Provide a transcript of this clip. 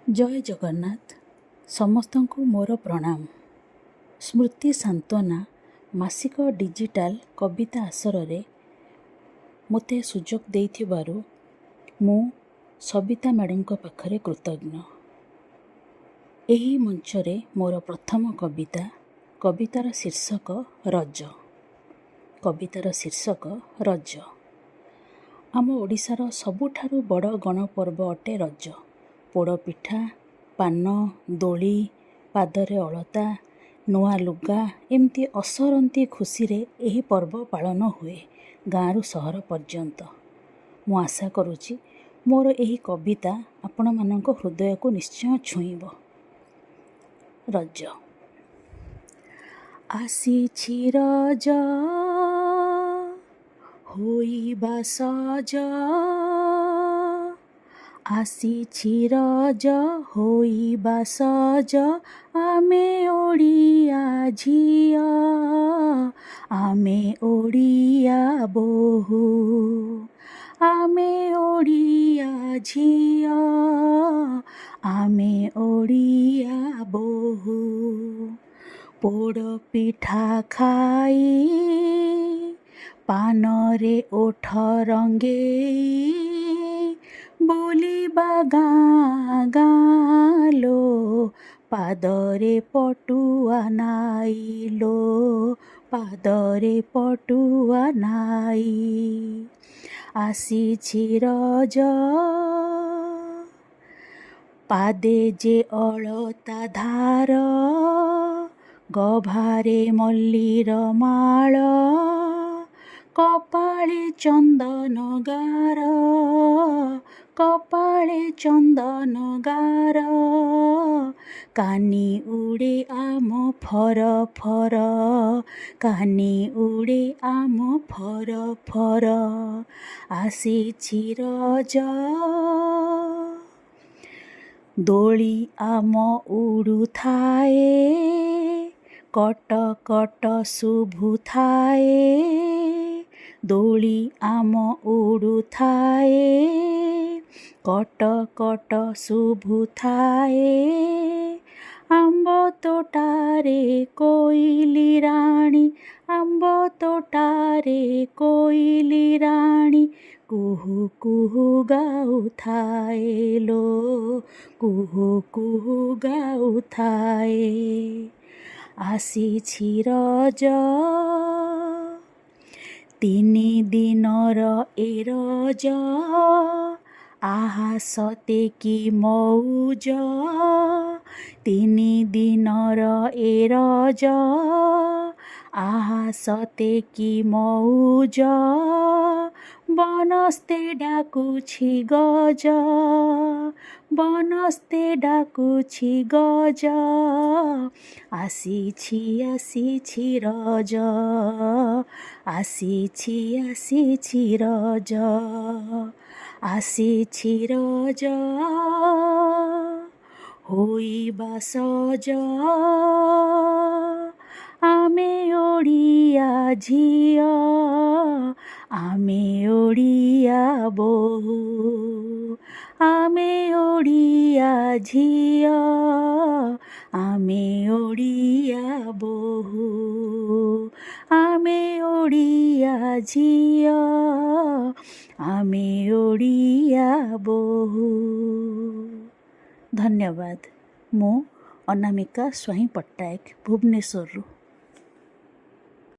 जय जगन्नाथ समस्त को मोर प्रणाम। स्मृति सांत्वना मासिक डिजिटाल कविता आसर रे मोते सुजोग देइथिबारु मु सबिता मैडम को पाखरे कृतज्ञ। एही मंच रे मोर प्रथम कवितार शीर्षक रज। कवितार शीर्षक रज। आम ओडिशार सबुठारु बड़ गणपर्व अटे रज। पोड़ पिठा, पान, दोली, पादरे अलता, नुआ लुगा एमती असरंती खुशी रे एही पर्व पालन हुए गाँरु सहर पर्यंत। मु आशा करुची मोर एही कविता आपण मानक हृदय को निश्चय छुईब। रज। आसीछि रज होइबा सज, आसीछि रज होइबा सज, आमे ओडिया झिया, आमे ओडिया बोहू, आमे ओडिया झिया, आमे ओडिया बोहू। पोड़ पिठा खाई पानरे ओठ रंगेई, बुलिबा गाँ गाँ लो, पादरे पटुआ नाई लो, पादरे पटुआ नाई। आसीछि रज पादे जे अलता धार, गभारे मल्लीर माळ, कपाळे चंदन गार, कपाळे चंदन गार, कानी उड़े आम फर फर, कानी उड़े आम फर फर। आसीछि रज दोली आम उड़ुथाए, कट कट शुभुथाए, दोली आम उड़ुथाए, कट कट शुभुथाए। आंब तोटारे कोइली राणी, आंब तोटारे कोइली राणी, कुहू कुहू गाउथाए लो, कुहू कुहू गाउथाए। आसीछि रज तिनि दिनर ए रज, आहा सते कि मौज, तिनि दिनर ए रज, आहा सते कि मौज। बनस्ते डाकुछि गज, बनस्ते डाकुछि गज, आसीछि आसीछि रज, आसीछि आसीछि रज, आसीछि रज होइबा सज, आमे ओडिया झिया, आमे ओडिया बोहू, आमे ओडिया झिया, आमे ओडिया बोहू, आमे ओडिया झिया, आमे ओडिया बोहू। धन्यवाद। मु अनामिका स्वाई पट्टनायक भुवनेश्वर।